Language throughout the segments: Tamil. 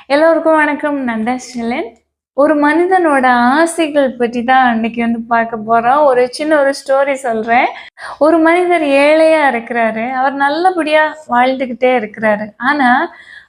எல்லோருக்கும் வணக்கம். நான் தான் ஷிலன். ஒரு மனிதனோட ஆசைகள் பற்றி தான் அன்னைக்கு பார்க்க போறோம். ஒரு ஸ்டோரி சொல்றேன். ஒரு மனிதர் ஏழையா இருக்கிறாரு. அவர் நல்லபடியா வாழ்ந்துகிட்டே இருக்கிறாரு. ஆனா,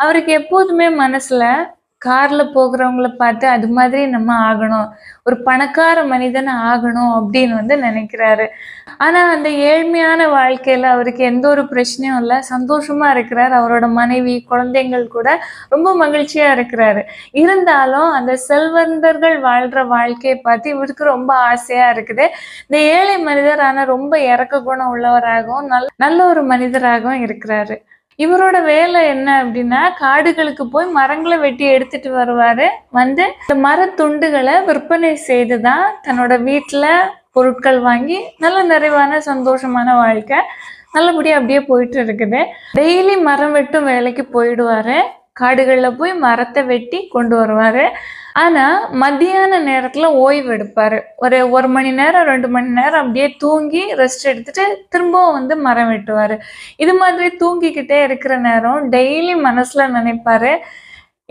அவருக்கு எப்போதுமே மனசுல கார்ல போகிறவங்கள பார்த்து அது மாதிரி நம்ம ஆகணும். ஒரு பணக்கார மனிதன் ஆகணும் அப்படின்னு நினைக்கிறாரு. ஆனா, அந்த ஏழ்மையான வாழ்க்கையில அவருக்கு எந்த ஒரு பிரச்சனையும் இல்ல. சந்தோஷமா இருக்கிறாரு. அவரோட மனைவி, குழந்தைகள் கூட ரொம்ப மகிழ்ச்சியா இருக்கிறாரு. இருந்தாலும் அந்த செல்வந்தர்கள் வாழ்ற வாழ்க்கைய பார்த்து இவருக்கு ரொம்ப ஆசையா இருக்குது. இந்த ஏழை மனிதர் ஆனா ரொம்ப இரக்க குணம் உள்ளவராகவும், நல்ல ஒரு மனிதராகவும் இருக்கிறாரு. இவரோட வேலை என்ன அப்படின்னா, காடுகளுக்கு போய் மரங்கள வெட்டி எடுத்துட்டு வருவாரு. இந்த மரத்துண்டுகள விற்பனை செய்து தான் தன்னோட வீட்ல பொருட்கள் வாங்கி நல்ல நிறைவான சந்தோஷமான வாழ்க்கை நல்லபடியா அப்படியே போயிட்டு இருக்குது. டெய்லி மரம் வெட்டும் வேலைக்கு போயிடுவாரு. காடுகள்ல போய் மரத்தை வெட்டி கொண்டு வருவாரு. ஆனா மத்தியான நேரத்துல ஓய்வு எடுப்பாரு. ஒரு மணி நேரம் 2 மணி நேரம் அப்படியே தூங்கி ரெஸ்ட் எடுத்துட்டு திரும்பவும் மரம் வெட்டுவாரு. இது மாதிரி தூங்கிக்கிட்டே இருக்கிற நேரம் டெய்லி மனசுல நினைப்பாரு,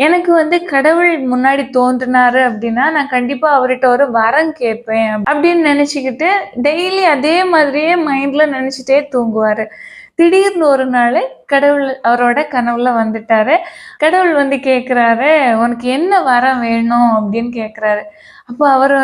எனக்கு கடவுள் முன்னாடி தோன்றினாரு அப்படின்னா நான் கண்டிப்பா அவர்கிட்ட ஒரு வரம் கேட்பேன் அப்படின்னு நினைச்சுக்கிட்டு டெய்லி அதே மாதிரியே மைண்ட்ல நினைச்சிட்டே தூங்குவாரு. திடீர்னு ஒரு நாள் கடவுள் அவரோட கனவுல வந்துட்டாரு. கடவுள் கேட்குறாரு, உனக்கு என்ன வரம் வேணும் அப்படின்னு கேட்குறாரு. அப்போ அவர்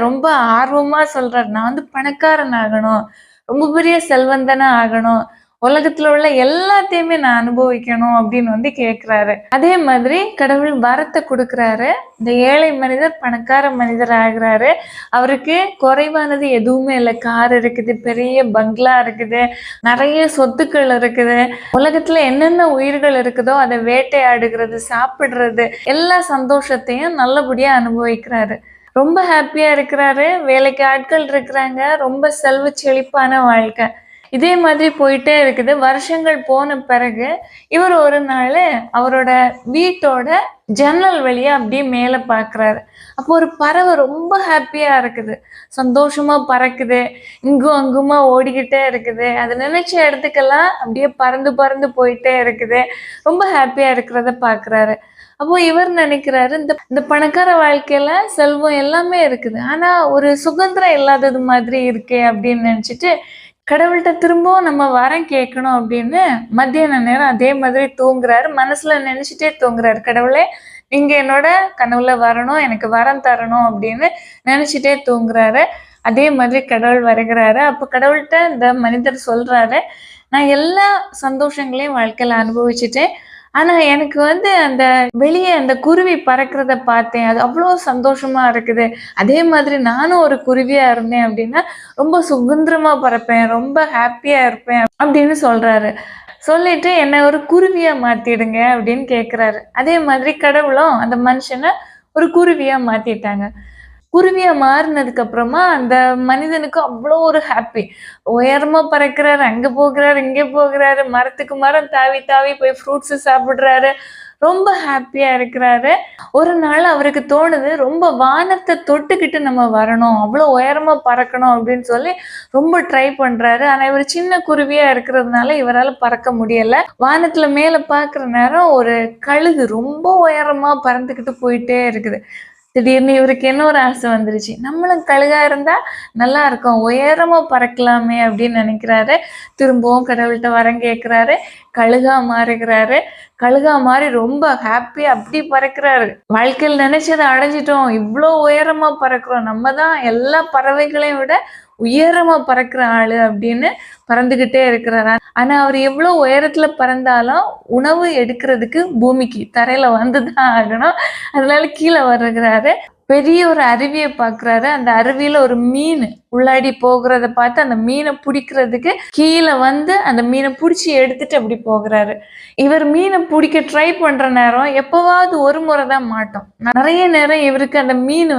ரொம்ப ஆர்வமா சொல்றாரு, நான் பணக்காரன் ஆகணும், ரொம்ப பெரிய செல்வந்தனா ஆகணும், உலகத்துல உள்ள எல்லாத்தையுமே நான் அனுபவிக்கணும் அப்படின்னு கேட்கிறாரு. அதே மாதிரி கடவுள் வரத்தை கொடுக்குறாரு. இந்த ஏழை மனிதர் பணக்கார மனிதர் ஆகிறாரு. அவருக்கு குறைவானது எதுவுமே இல்லை. கார் இருக்குது, பெரிய பங்களா இருக்குது, நிறைய சொத்துக்கள் இருக்குது. உலகத்துல என்னென்ன உயிர்கள் இருக்குதோ அதை வேட்டையாடுகிறது, சாப்பிடுறது, எல்லா சந்தோஷத்தையும் நல்லபடியா அனுபவிக்கிறாரு. ரொம்ப ஹாப்பியா இருக்கிறாரு. வேலைக்கு ஆட்கள் இருக்கிறாங்க. ரொம்ப செல்வ செழிப்பான வாழ்க்கை. இதே மாதிரி போயிட்டே இருக்குது. வருஷங்கள் போன பிறகு இவர் ஒரு நாள் அவரோட வீட்டோட ஜன்னல் வழியா அப்படியே மேலே பார்க்குறாரு. அப்போ ஒரு பறவை ரொம்ப ஹாப்பியா இருக்குது, சந்தோஷமா பறக்குது, இங்கும் அங்குமா ஓடிக்கிட்டே இருக்குது. அது நினைச்ச இடத்துக்கெல்லாம் அப்படியே பறந்து பறந்து போயிட்டே இருக்குது. ரொம்ப ஹாப்பியா இருக்கிறத பார்க்குறாரு. அப்போ இவர் நினைக்கிறாரு, இந்த பணக்கார வாழ்க்கையில செல்வம் எல்லாமே இருக்குது, ஆனா ஒரு சுதந்திரம் இல்லாதது மாதிரி இருக்கே அப்படின்னு நினைச்சிட்டு கடவுள்கிட்ட திரும்பவும் நம்ம வரம் கேட்கணும் அப்படின்னு மத்தியான நேரம் அதே மாதிரி தூங்குறாரு. மனசுல நினைச்சிட்டே தூங்குறாரு, கடவுளே நீங்க என்னோட கனவுல வரணும், எனக்கு வரம் தரணும் அப்படின்னு நினைச்சிட்டே தூங்குறாரு. அதே மாதிரி கடவுள் வருகிறாரு. அப்போ கடவுள்கிட்ட இந்த மனிதர் சொல்றாரு, நான் எல்லா சந்தோஷங்களையும் வாழ்க்கையில அனுபவிச்சுட்டேன். ஆனா எனக்கு அந்த வெளியே அந்த குருவி பறக்கிறத பார்த்தேன். அது அவ்வளோ சந்தோஷமா இருக்குது. அதே மாதிரி நானும் ஒரு குருவியா இருந்தேன் அப்படின்னா ரொம்ப சுதந்திரமா பறப்பேன், ரொம்ப ஹாப்பியா இருப்பேன் அப்படின்னு சொல்றாரு. சொல்லிட்டு என்னை ஒரு குருவியா மாத்திடுங்க அப்படின்னு கேட்கிறாரு. அதே மாதிரி கடவுளும் அந்த மனுஷனை ஒரு குருவியா மாத்திட்டாங்க. குருவியா மாறினதுக்கு அப்புறமா அந்த மனிதனுக்கு அவ்வளோ ஒரு ஹாப்பி. உயரமா பறக்கிறாரு, அங்க போகிறாரு, இங்க போகிறாரு, மரத்துக்கு மரம் தாவி தாவி போய் ஃப்ரூட்ஸ் சாப்பிடுறாரு. ரொம்ப ஹாப்பியா இருக்கிறாரு. ஒரு நாள் அவருக்கு தோணுது, ரொம்ப வானத்தை தொட்டுக்கிட்டு நம்ம வரணும், அவ்வளோ உயரமா பறக்கணும் அப்படின்னு சொல்லி ரொம்ப ட்ரை பண்றாரு. ஆனா இவர் சின்ன குருவியா இருக்கிறதுனால இவரால் பறக்க முடியல. வானத்துல மேல பார்க்குற நேரம் ஒரு கழுகு ரொம்ப உயரமா பறந்துக்கிட்டு போயிட்டே இருக்குது. திடீர்னு இவருக்கு என்ன ஒரு ஆசை வந்துருச்சு, நம்மளும் கழுகா இருந்தா நல்லா இருக்கும், உயரமா பறக்கலாமே அப்படின்னு நினைக்கிறாரு. திரும்பவும் கடவுள்கிட்ட வரம் கேட்கிறாரு. கழுகா மாறுகிறாரு. கழுகா மாறி ரொம்ப ஹாப்பியா அப்படி பறக்கிறாரு. வாழ்க்கையில் நினைச்சதை அடைஞ்சிட்டோம், இவ்வளோ உயரமா பறக்கிறோம், நம்ம தான் எல்லா பறவைகளையும் விட உயரமா பறக்கிற ஆளு அப்படின்னு பறந்துகிட்டே இருக்கிறாரா. ஆனா அவர் எவ்வளவு உயரத்துல பறந்தாலும் உணவு எடுக்கிறதுக்கு பூமிக்கு தரையில வந்துதான் ஆகணும். அதனால கீழே வருகிறாரு. பெரிய ஒரு அருவியை பார்க்குறாரு. அந்த அருவியில ஒரு மீன் உள்ளாடி போகிறத பார்த்து அந்த மீனை பிடிக்கிறதுக்கு கீழே அந்த மீனை பிடிச்சி எடுத்துட்டு அப்படி போகிறாரு. இவர் மீனை பிடிக்க ட்ரை பண்ற நேரம் எப்பவாவது ஒரு முறை தான் மாட்டோம். நிறைய நேரம் இவருக்கு அந்த மீன்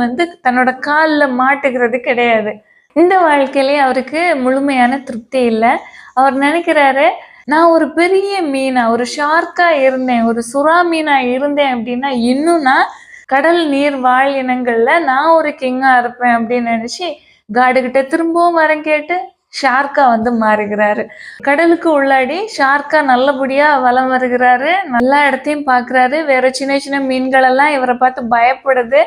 தன்னோட காலில் மாட்டுகிறது கிடையாது. இந்த வாழ்க்கையிலேயே அவருக்கு முழுமையான திருப்தி இல்லை. அவர் நினைக்கிறாரு, நான் ஒரு பெரிய மீனா, ஒரு ஷார்க்கா இருந்தேன், ஒரு சுறா மீனா இருந்தேன் அப்படின்னா இன்னும் நான் கடல் நீர் வாழ் இனங்கள்ல நான் ஒரு கிங்கா இருப்பேன் அப்படின்னு நினைச்சு காடு கிட்ட திரும்பவும் வரம் கேட்டு ஷார்க்கா வந்து மாறுகிறாரு. கடலுக்கு உள்ளாடி ஷார்க்கா நல்லபடியா வலம் வருகிறாரு. எல்லா இடத்தையும் பார்க்குறாரு. வேற சின்ன சின்ன மீன்கள் எல்லாம் இவரை பார்த்து பயப்படுது.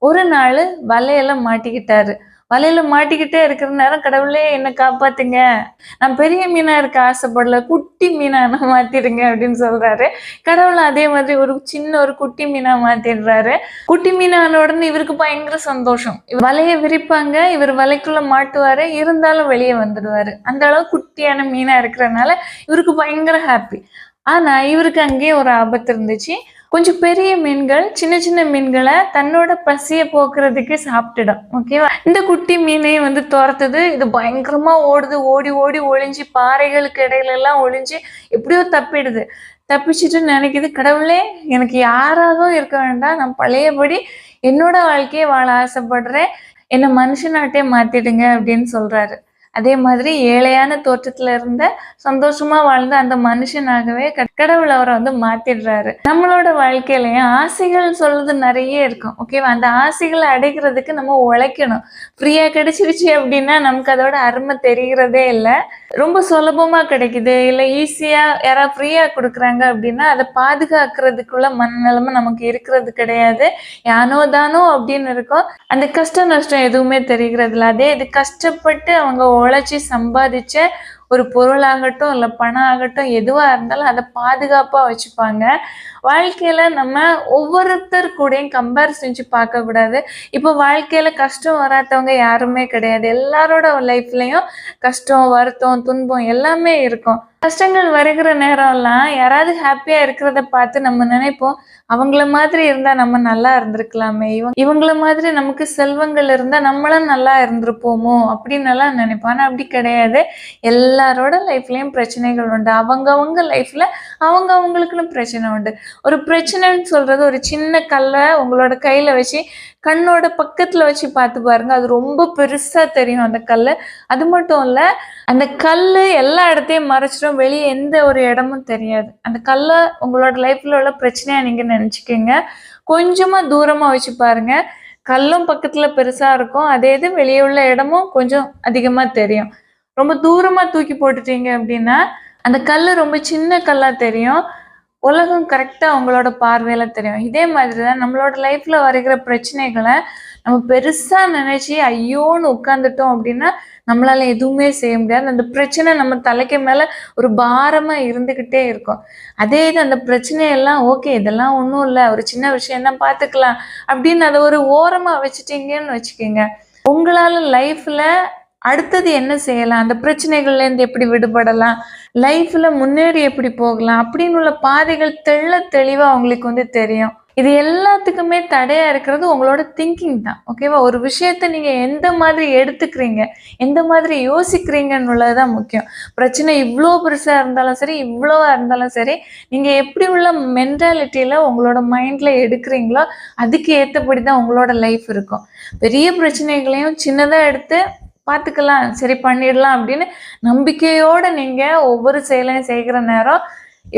ஒரு நாள் வலையில மாட்டிக்கிட்டாரு. வலையில மாட்டிக்கிட்டே இருக்கிற நேரம், கடவுளே என்ன காப்பாத்துங்க, நான் பெரிய மீனா இருக்க ஆசைப்படல, குட்டி மீனா என்ன மாத்திடுங்க அப்படின்னு சொல்றாரு. கடவுள் அதே மாதிரி ஒரு குட்டி மீனா மாத்திடுறாரு. குட்டி மீனான உடனே இவருக்கு பயங்கர சந்தோஷம். வலைய விரிப்பாங்க, இவர் வலைக்குள்ள மாட்டுவாரு, இருந்தாலும் வெளியே வந்துடுவாரு. அந்த அளவு குட்டியான மீனா இருக்கிறதுனால இவருக்கு பயங்கர ஹாப்பி. ஆனா இவருக்கு அங்கேயே ஒரு ஆபத்து இருந்துச்சு. கொஞ்சம் பெரிய மீன்கள் சின்ன சின்ன மீன்களை தன்னோட பசியை போக்குறதுக்கு சாப்பிட்டுடும். ஓகேவா? இந்த குட்டி மீனையும் வந்து துரத்துது. இது பயங்கரமா ஓடுது. ஓடி ஓடி ஒளிஞ்சு பாறைகளுக்கு இடையில எல்லாம் ஒளிஞ்சு எப்படியோ தப்பிடுது. தப்பிச்சுட்டு நினைக்குது, கடவுளே எனக்கு யாராகவும் இருக்க வேண்டாம், நான் பழையபடி என்னோட வாழ்க்கையை வாழ ஆசைப்படுறேன், என்னை மனுஷனாட்டே மாத்திடுங்க அப்படின்னு சொல்றாரு. அதே மாதிரி ஏழையான தோற்றத்துல இருந்த சந்தோஷமா வாழ்ந்த அந்த மனுஷனாகவே கடவுள் அவரை வந்து மாத்திடுறாரு. நம்மளோட வாழ்க்கையிலயும் ஆசைகள் சொல்றது நிறைய இருக்கும். ஓகேவா? அந்த ஆசைகளை அடைக்கிறதுக்கு நம்ம உழைக்கணும். ஃப்ரீயா கிடைச்சிருச்சு அப்படின்னா நமக்கு அதோட அருமை தெரிகிறதே இல்லை. ரொம்ப சுலபமா கிடைக்குது, இல்லை ஈஸியா யாராவது ஃப்ரீயா கொடுக்குறாங்க அப்படின்னா அதை பாதுகாக்கிறதுக்குள்ள மனநிலைமை நமக்கு இருக்கிறது கிடையாது. யானோ தானோ அப்படின்னு இருக்கும். அந்த கஷ்ட நஷ்டம் எதுவுமே தெரிகிறது இல்லை. அதே இது கஷ்டப்பட்டு அவங்க உழைச்சி சம்பாதிச்ச ஒரு பொருளாகட்டும் இல்லை பணம் ஆகட்டும் எதுவாக இருந்தாலும் அதை பாதுகாப்பாக வச்சுப்பாங்க. வாழ்க்கையில நம்ம ஒவ்வொருத்தர் கூடயும் கம்பேர் செஞ்சு பார்க்கக்கூடாது. இப்போ வாழ்க்கையில கஷ்டம் வராதவங்க யாருமே கிடையாது. எல்லாரோட லைஃப்லையும் கஷ்டம், வருத்தம், துன்பம் எல்லாமே இருக்கும். கஷ்டங்கள் வருகிற நேரம்லாம் யாராவது ஹாப்பியா இருக்கிறத பார்த்து நம்ம நினைப்போம், அவங்கள மாதிரி இருந்தா நம்ம நல்லா இருந்திருக்கலாமே, இவங்கள மாதிரி நமக்கு செல்வங்கள் இருந்தா நம்மளும் நல்லா இருந்திருப்போமோ அப்படின்னு எல்லாம் நினைப்போம். ஆனா அப்படி கிடையாது. எல்லாரோட லைஃப்லயும் பிரச்சனைகள் உண்டு. அவங்கவுங்க லைஃப்ல அவங்களுக்குன்னு பிரச்சனை உண்டு. ஒரு பிரச்சனைன்னு சொல்றது ஒரு சின்ன கல்லை உங்களோட கையில வச்சு கண்ணோட பக்கத்துல வச்சு பார்த்து பாருங்க, அது ரொம்ப பெருசா தெரியும் அந்த கல். அது மட்டும் இல்ல, அந்த கல் எல்லா இடத்தையும் மறைச்சிடும், வெளியே எந்த ஒரு இடமும் தெரியாது. அந்த கல்லை உங்களோட லைஃப்ல உள்ள பிரச்சனையா நீங்க நினைச்சுக்கோங்க. கொஞ்சமா தூரமா வச்சு பாருங்க, கல்லும் பக்கத்துல பெருசா இருக்கும், அதே இது வெளியே உள்ள இடமும் கொஞ்சம் அதிகமா தெரியும். ரொம்ப தூரமா தூக்கி போட்டுட்டீங்க அப்படின்னா அந்த கல் ரொம்ப சின்ன கல்லா தெரியும். உலகம் கரெக்டா உங்களோட பார்வையில தெரியும். இதே மாதிரிதான் நம்மளோட லைஃப்ல வருகிற பிரச்சனைகளை நம்ம பெருசா நினைச்சு ஐயோன்னு உட்கார்ந்துட்டோம் அப்படின்னா நம்மளால எதுவுமே செய்ய முடியாது. அந்த பிரச்சனை நம்ம தலைக்கு மேல ஒரு பாரமா இருந்துகிட்டே இருக்கும். அதே இது அந்த பிரச்சனையெல்லாம் ஓகே, இதெல்லாம் ஒன்றும் இல்லை, ஒரு சின்ன விஷயம் தான் பார்த்துக்கலாம் அப்படின்னு அதை ஒரு ஓரமா வச்சுட்டீங்கன்னு வச்சுக்கோங்க, உங்களால லைஃப்ல அடுத்தது என்ன செய்யலாம், அந்த பிரச்சனைகள்ல இருந்து எப்படி விடுபடலாம், லைஃப்ல முன்னேறி எப்படி போகலாம் அப்படின்னு உள்ள பாதைகள் தெளிவா உங்களுக்கு வந்து தெரியும். இது எல்லாத்துக்குமே தடையா இருக்கிறது உங்களோட திங்கிங் தான். ஓகேவா? ஒரு விஷயத்த நீங்க எந்த மாதிரி எடுத்துக்கிறீங்க, எந்த மாதிரி யோசிக்கிறீங்கன்னு உள்ளதுதான் முக்கியம். பிரச்சனை இவ்வளோ பெருசா இருந்தாலும் சரி, இவ்வளோவா இருந்தாலும் சரி, நீங்க எப்படி உள்ள மென்டாலிட்டியில உங்களோட மைண்ட்ல எடுக்கிறீங்களோ அதுக்கு ஏற்றபடி தான் உங்களோட லைஃப் இருக்கும். பெரிய பிரச்சனைகளையும் சின்னதா எடுத்து பார்த்துக்கலாம், சரி பண்ணிடலாம் அப்படின்னு நம்பிக்கையோட நீங்க ஒவ்வொரு செயலையும் செய்கிற நேரம்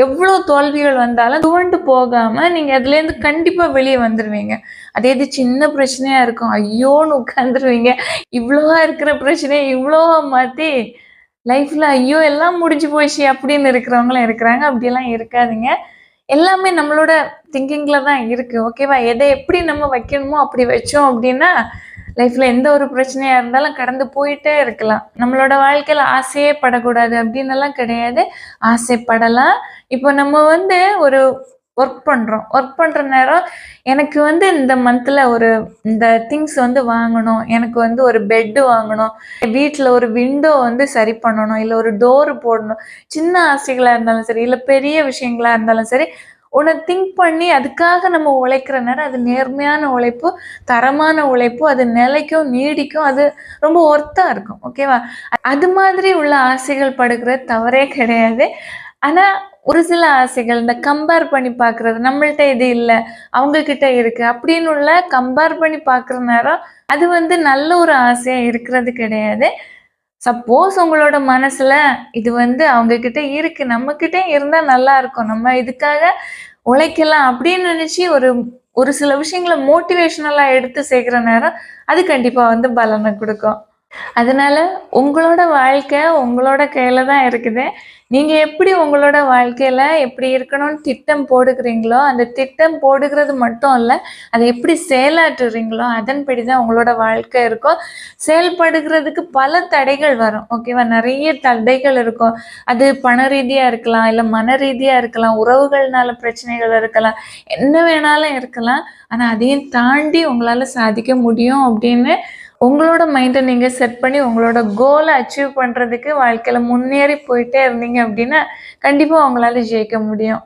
எவ்வளோ தோல்விகள் வந்தாலும் துவண்டு போகாம நீங்க அதுல இருந்து கண்டிப்பா வெளியே வந்துடுவீங்க. அதே இது சின்ன பிரச்சனையா இருக்கும், ஐயோன்னு உட்காந்துருவீங்க. இவ்வளோவா இருக்கிற பிரச்சனையை இவ்வளோவா மாத்தி லைஃப்ல ஐயோ எல்லாம் முடிஞ்சு போச்சு அப்படின்னு இருக்கிறவங்களும் இருக்கிறாங்க. அப்படியெல்லாம் இருக்காதீங்க. எல்லாமே நம்மளோட திங்கிங்ல தான் இருக்கு. ஓகேவா? எதை எப்படி நம்ம வைக்கணுமோ அப்படி வச்சோம் அப்படின்னா லைஃப்ல எந்த ஒரு பிரச்சனையா இருந்தாலும் கடந்து போயிட்டே இருக்கலாம். நம்மளோட வாழ்க்கையில ஆசையே படக்கூடாது அப்படின்னு எல்லாம் கிடையாது. ஆசைப்படலாம். இப்போ நம்ம வந்து ஒரு ஒர்க் பண்ற நேரம் எனக்கு வந்து இந்த மந்த்ல இந்த திங்ஸ் வந்து வாங்கணும், எனக்கு வந்து ஒரு பெட் வாங்கணும், வீட்டுல ஒரு விண்டோ வந்து சரி பண்ணணும், இல்ல ஒரு டோர் போடணும். சின்ன ஆசைகளா இருந்தாலும் சரி, இல்ல பெரிய விஷயங்களா இருந்தாலும் சரி, உன்னை திங்க் பண்ணி அதுக்காக நம்ம உழைக்கிற நேரம் அது நேர்மையான உழைப்பு, தரமான உழைப்பு, அது நிலைக்கும் நீடிக்கும், அது ரொம்ப ஒர்த்தா இருக்கும். ஓகேவா? அது மாதிரி உள்ள ஆசைகள் படுகிறது தவறே கிடையாது. ஆனா ஒரு சில ஆசைகள் இந்த கம்பேர் பண்ணி பார்க்கறது, நம்மள்ட்ட இது இல்லை அவங்க கிட்ட இருக்கு அப்படின்னு உள்ள கம்பேர் பண்ணி பார்க்குற நேரம் அது வந்து நல்ல ஒரு ஆசையா இருக்கிறது கிடையாது. சப்போஸ் உங்களோட மனசுல இது வந்து அவங்க கிட்ட இருக்கு, நம்ம கிட்ட இருந்தா நல்லா இருக்கும், நம்ம இதுக்காக உழைக்கலாம் அப்படின்னு நினைச்சு ஒரு ஒரு சில விஷயங்களை மோட்டிவேஷனலா எடுத்து சேர்க்கிற நேரம் அது கண்டிப்பா வந்து பலனை கொடுக்கும். அதனால உங்களோட வாழ்க்கை உங்களோட கையில தான் இருக்குது. நீங்க எப்படி உங்களோட வாழ்க்கையில எப்படி இருக்கணும்னு திட்டம் போடுகிறீங்களோ, அந்த திட்டம் போடுகிறது மட்டும் இல்ல, அத எப்படி செயலாற்றுறீங்களோ, அதன்படி தான் உங்களோட வாழ்க்கை இருக்கும். செயல்படுகிறதுக்கு பல தடைகள் வரும். ஓகேவா? நெறைய தடைகள் இருக்கும். அது பண ரீதியா இருக்கலாம், இல்ல மன ரீதியா இருக்கலாம், உறவுகள்னால பிரச்சனைகள் இருக்கலாம், என்ன வேணாலும் இருக்கலாம். ஆனா அதையும் தாண்டி உங்களால சாதிக்க முடியும் அப்படின்னு உங்களோட மைண்ட நீங்க செட் பண்ணி, உங்களோட கோல அச்சீவ் பண்றதுக்கு வாழ்க்கையில முன்னேறி போயிட்டே இருந்தீங்க அப்படின்னா, கண்டிப்பா உங்களால ஜெயிக்க முடியும்.